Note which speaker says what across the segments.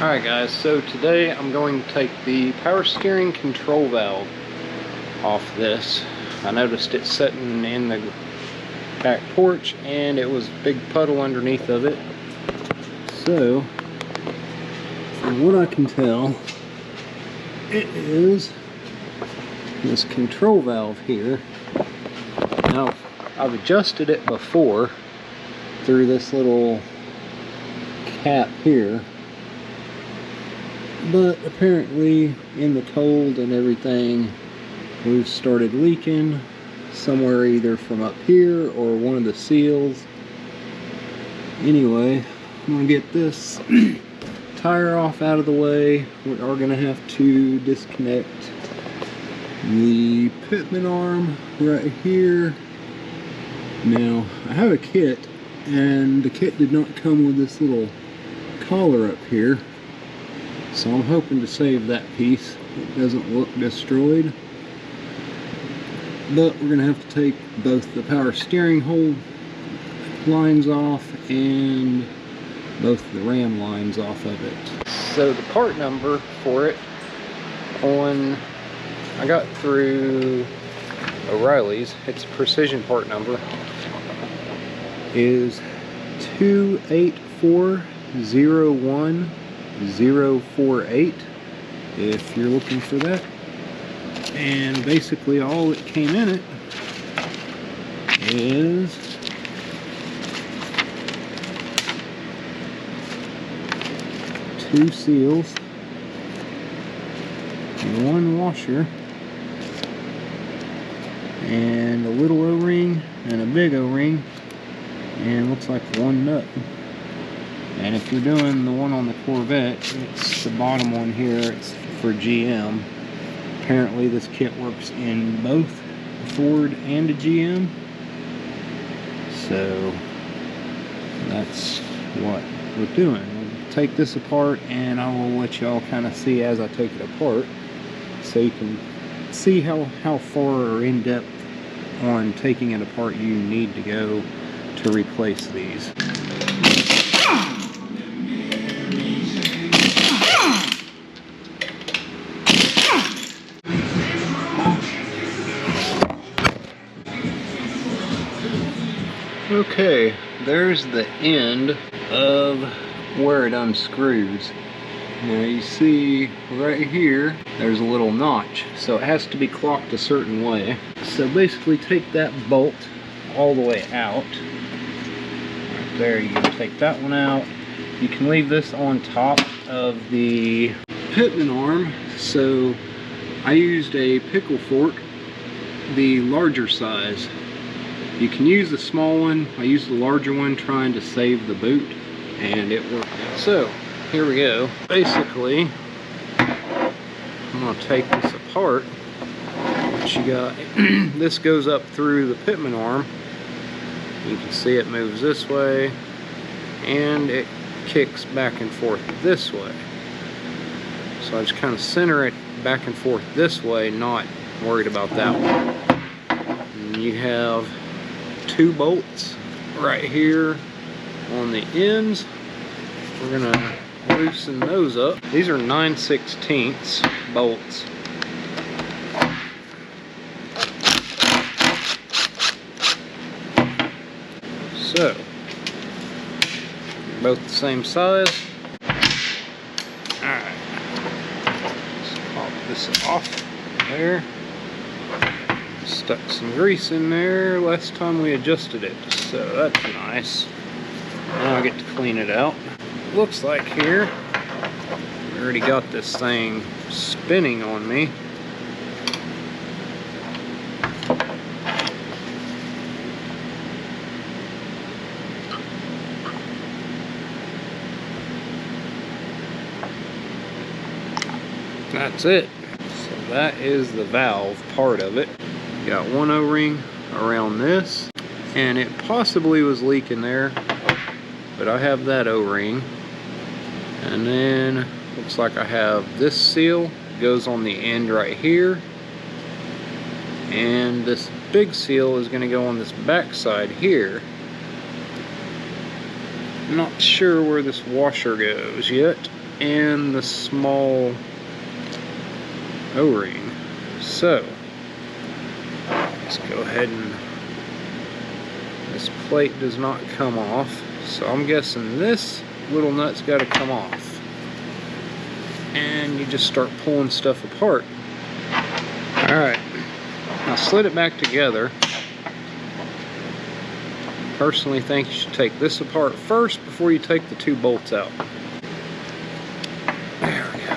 Speaker 1: Alright guys, so today I'm going to take the power steering control valve off this. I noticed it sitting in the back porch and it was a big puddle underneath of it. So, from what I can tell, it is this control valve here. Now, I've adjusted it before through this little cap here. But apparently in the cold and everything, we've started leaking somewhere either from up here or one of the seals. Anyway, I'm going to get this tire off out of the way. We are going to have to disconnect the pitman arm right here. Now, I have a kit, and the kit did not come with this little collar up here. So I'm hoping to save that piece. It doesn't look destroyed. But we're going to have to take both the power steering hole lines off and both the ram lines off of it. So the part number for it I got through O'Reilly's, its precision part number is 28401048 if you're looking for that. And basically all that came in it is two seals, one washer, and a little O-ring and a big O-ring, and looks like one nut. And if you're doing the one on the Corvette, it's the bottom one here, it's for GM. Apparently this kit works in both a Ford and a GM. So that's what we're doing. We'll take this apart and I will let y'all kind of see as I take it apart, so you can see how far or in depth on taking it apart you need to go to replace these. Okay, there's the end of where it unscrews. Now you see right here, there's a little notch, so it has to be clocked a certain way. So basically take that bolt all the way out. Right there, you can take that one out. You can leave this on top of the pitman arm. So I used a pickle fork, the larger size. You can use the small one. I used the larger one trying to save the boot, and it worked. So here we go. Basically, I'm going to take this apart. What you got, this goes up through the pitman arm. You can see it moves this way, and it kicks back and forth this way. So I just kind of center it back and forth this way, not worried about that one. And you have two bolts right here on the ends. We're gonna loosen those up. These are 9/16 bolts. So both the same size. Alright, let's pop this off there. Stuck some grease in there last time we adjusted it, so that's nice. Now I get to clean it out. Looks like here we already got this thing spinning on me. That's it. So that is the valve part of it. Got one O-ring around this, and it possibly was leaking there, but I have that O-ring. And then looks like I have this seal, goes on the end right here, and this big seal is going to go on this back side here. Not sure where this washer goes yet. and the small O-ring. So let's go ahead and, this plate does not come off, so I'm guessing this little nut's got to come off. And you just start pulling stuff apart. Alright, now slid it back together. Personally think you should take this apart first before you take the 2 bolts out. There we go.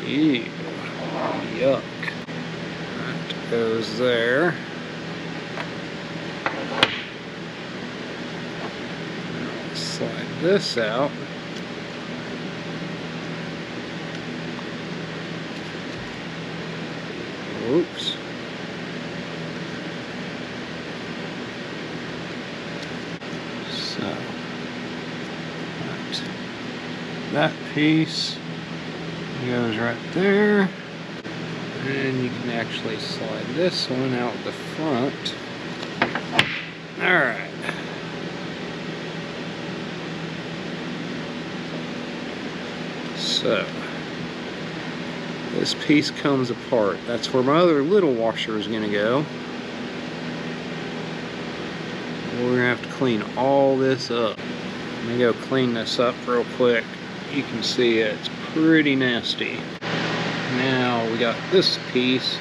Speaker 1: Ew. Yuck. That goes there. Slide this out. Oops. So, right. That piece goes right there. And you can actually slide this one out the front. Alright. So, this piece comes apart. That's where my other little washer is going to go. We're going to have to clean all this up. Let me go clean this up real quick. You can see it's pretty nasty. Now we got this piece.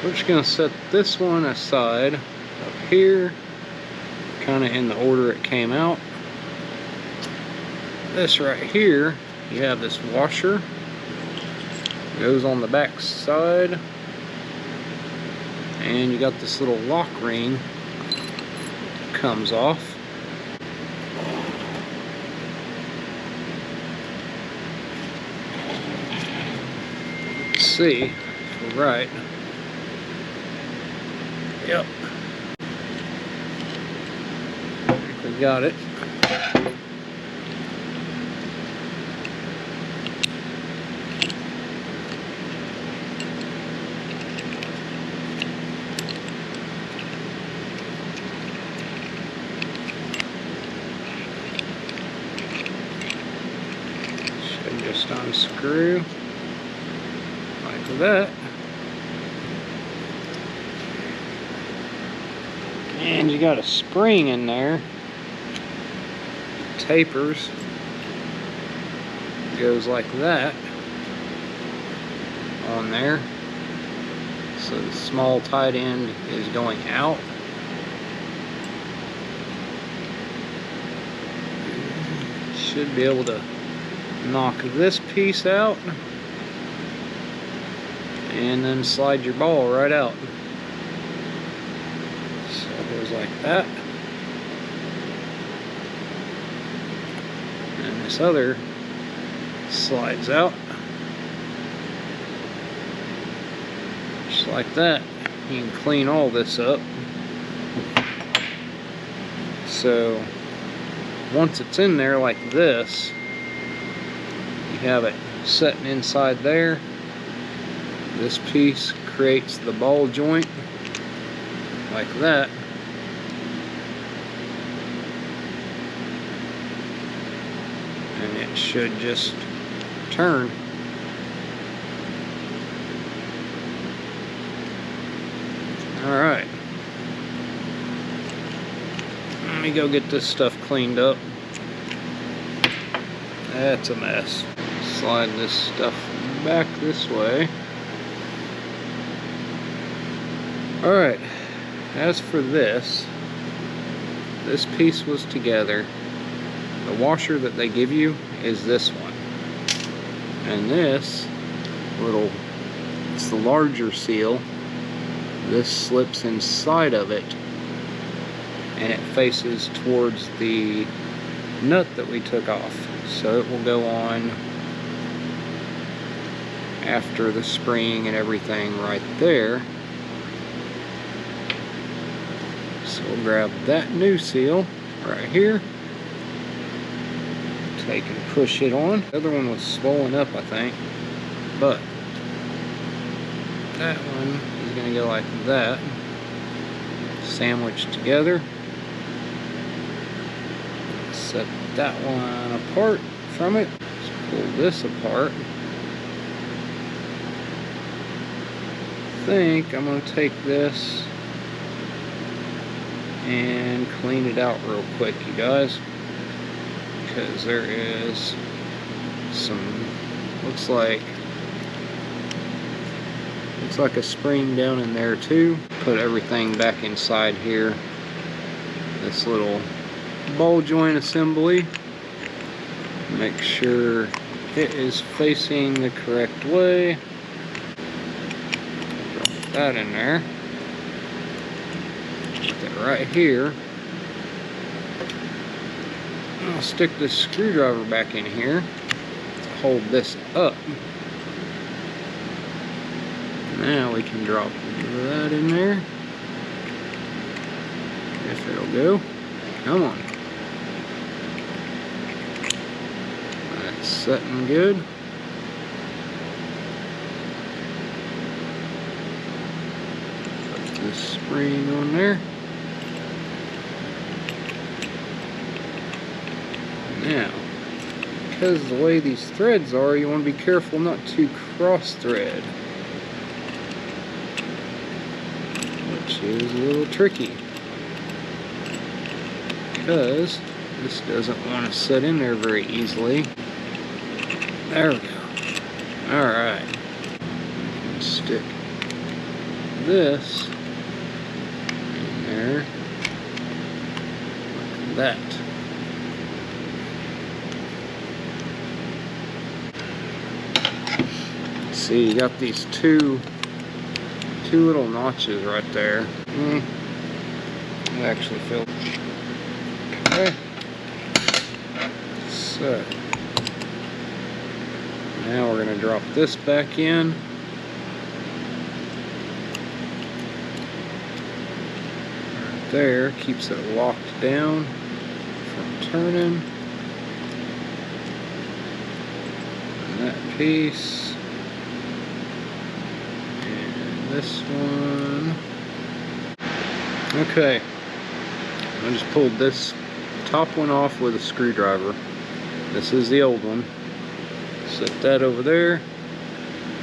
Speaker 1: We're just going to set this one aside up here, kind of in the order it came out. This right here, you have this washer. Goes on the back side. And you got this little lock ring. Comes off. Let's see if we're right. Yep. I think we got it. Just unscrew like that, and you got a spring in there. It tapers, goes like that on there, so the small tight end is going out. Should be able to knock this piece out and then slide your ball right out. So it goes like that. And this other slides out just like that. You can clean all this up. So once it's in there like this, you have it sitting inside there. This piece creates the ball joint like that. And it should just turn. Alright. Let me go get this stuff cleaned up. That's a mess. Slide this stuff back this way. Alright, as for this piece was together. The washer that they give you is this one. And this little, it's the larger seal. This slips inside of it and it faces towards the nut that we took off. So it will go on after the spring and everything right there. So we'll grab that new seal right here, take and push it on. The other one was swollen up, I think, but that one is going to go like that, sandwiched together. Set that one apart from it. Let's pull this apart. I think I'm going to take this and clean it out real quick, you guys, because there is some, looks like a spring down in there too. Put everything back inside here. This little ball joint assembly. Make sure it is facing the correct way. Drop that in there. Put that right here. I'll stick this screwdriver back in here to hold this up. Now we can drop that in there. If it'll go. Come on. That's setting good. Put this spring on there. Now, because of the way these threads are, you want to be careful not to cross thread, which is a little tricky, because this doesn't want to set in there very easily. There we go. Alright. Stick this in there like that. See, you got these two little notches right there. It actually filled. Okay. So now we're going to drop this back in. Right there, keeps it locked down from turning. And that piece. This one. Okay, I just pulled this top one off with a screwdriver. This is the old one. Set that over there.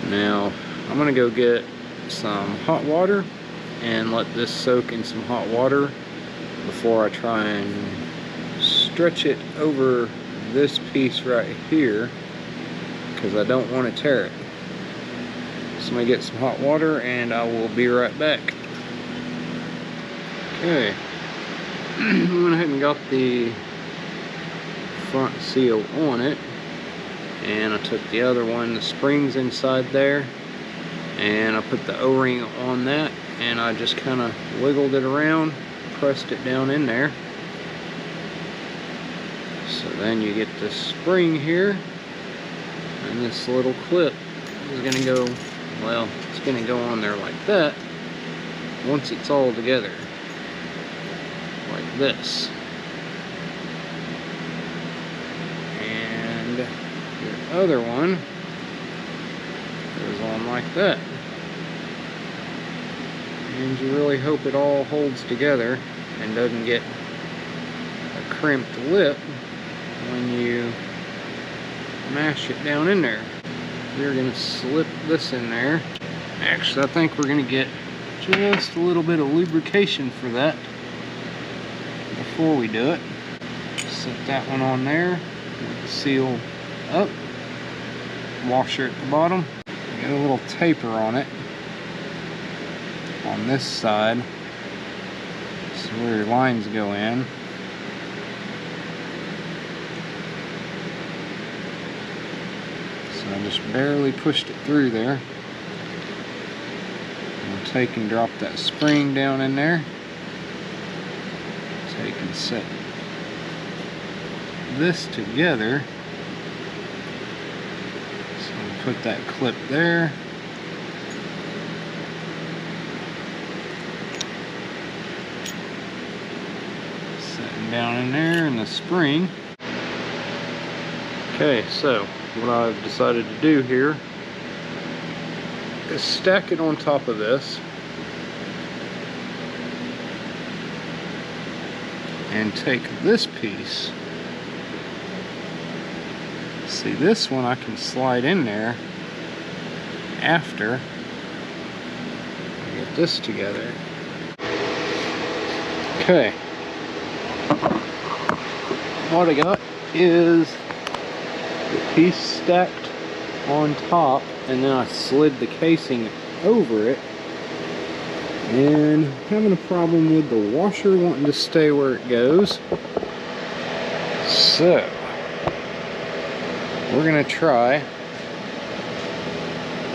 Speaker 1: Now I'm gonna go get some hot water and let this soak in some hot water before I try and stretch it over this piece right here, because I don't want to tear it. So I'm going to get some hot water and I will be right back. Okay, I went ahead and got the front seal on it, and I took the other one, the springs inside there, and I put the O-ring on that, and I just kind of wiggled it around, pressed it down in there. So then you get this spring here, and this little clip is going to go, well, it's going to go on there like that once it's all together, like this. And your other one goes on like that. And you really hope it all holds together and doesn't get a crimped lip when you mash it down in there. We're going to slip this in there. Actually, I think we're going to get just a little bit of lubrication for that before we do it. Set that one on there with the seal up. Washer at the bottom. Get a little taper on it on this side. So where your lines go in. I just barely pushed it through there. I'll take and drop that spring down in there. Take and set this together. So I'll put that clip there. Setting down in there in the spring. Okay, so what I've decided to do here is stack it on top of this and take this piece See, this one I can slide in there after I get this together. Okay. What I got is the piece stacked on top, and then I slid the casing over it. And having a problem with the washer wanting to stay where it goes. So we're gonna try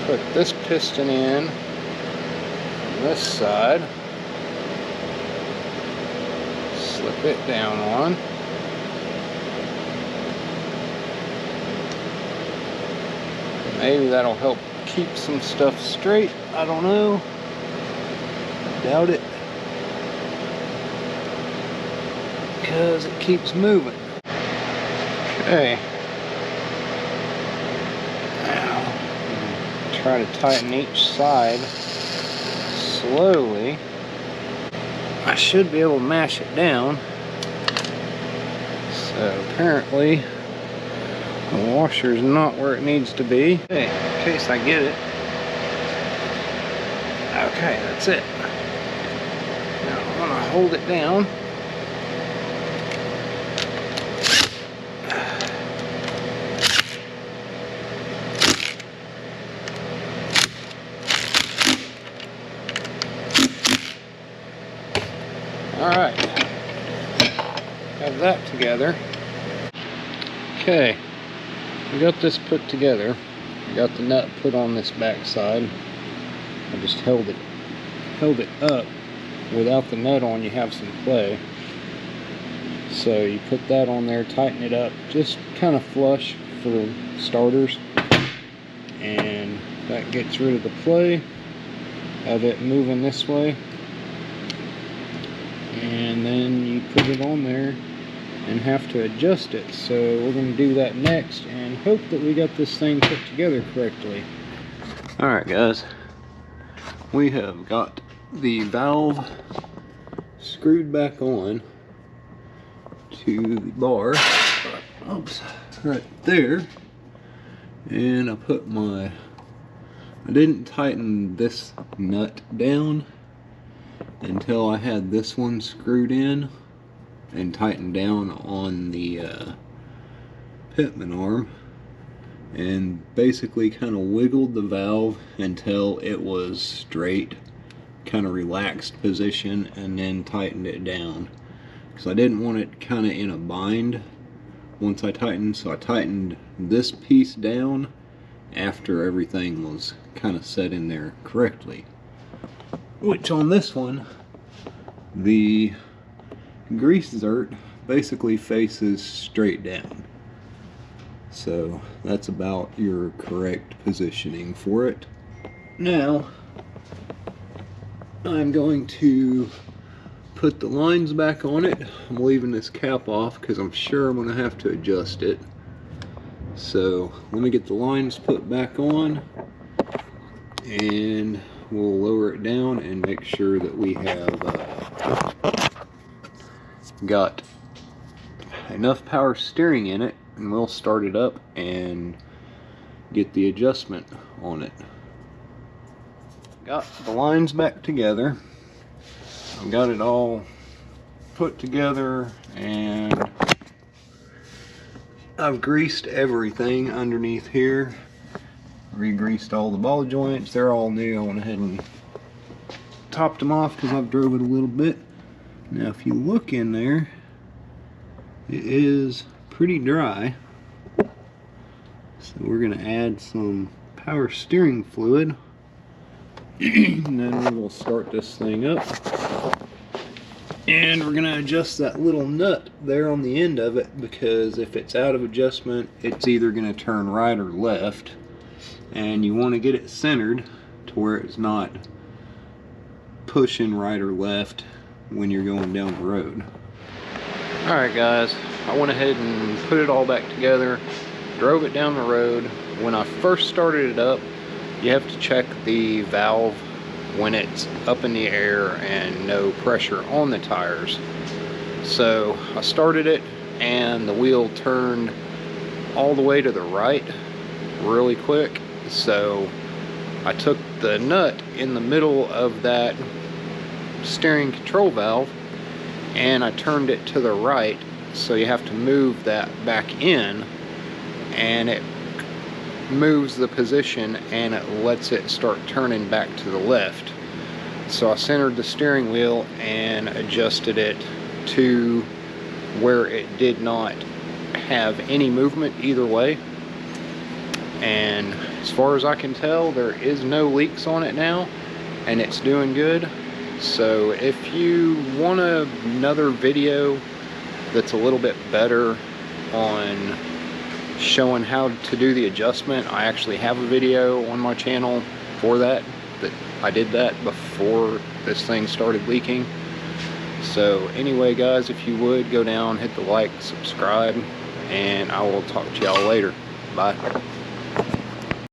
Speaker 1: put this piston in on this side, slip it down on, maybe that'll help keep some stuff straight. I don't know, doubt it, because it keeps moving. Okay. Try to tighten each side slowly. I should be able to mash it down. So apparently the washer's not where it needs to be. Okay, in case I get it. Okay, that's it. Now I'm gonna hold it down. Alright, have that together. Okay, we got this put together. We got the nut put on this back side. I just held it up. Without the nut on, you have some play. So you put that on there, tighten it up, just kind of flush for starters. And that gets rid of the play of it moving this way. And then you put it on there and have to adjust it. So we're going to do that next and hope that we got this thing put together correctly. Alright guys, we have got the valve screwed back on to the bar, oops, right there, and I didn't tighten this nut down until I had this one screwed in and tightened down on the pitman arm, and basically kind of wiggled the valve until it was straight, kind of relaxed position, and then tightened it down because I didn't want it kind of in a bind once I tightened. So I tightened this piece down after everything was kind of set in there correctly. Which on this one, the grease zert basically faces straight down. So that's about your correct positioning for it. Now, I'm going to put the lines back on it. I'm leaving this cap off because I'm sure I'm going to have to adjust it. So let me get the lines put back on, and we'll lower it down and make sure that we have got enough power steering in it, and we'll start it up and get the adjustment on it. Got the lines back together. I've got it all put together, and I've greased everything underneath here. Re-greased all the ball joints. They're all new. I went ahead and topped them off because I've drove it a little bit. Now if you look in there, it is pretty dry. So we're going to add some power steering fluid, and then we'll start this thing up. And we're going to adjust that little nut there on the end of it, because if it's out of adjustment, it's either going to turn right or left. And you want to get it centered to where it's not pushing right or left when you're going down the road. Alright guys, I went ahead and put it all back together, drove it down the road. When I first started it up, you have to check the valve when it's up in the air and no pressure on the tires. So I started it and the wheel turned all the way to the right really quick. So I took the nut in the middle of that steering control valve and I turned it to the right, so you have to move that back in, and it moves the position and it lets it start turning back to the left. So I centered the steering wheel and adjusted it to where it did not have any movement either way, and as far as I can tell, there is no leaks on it now and it's doing good. So if you want another video that's a little bit better on showing how to do the adjustment, I actually have a video on my channel for that I did that before this thing started leaking. So anyway guys, if you would go down, hit the like, subscribe, and I will talk to y'all later. Bye.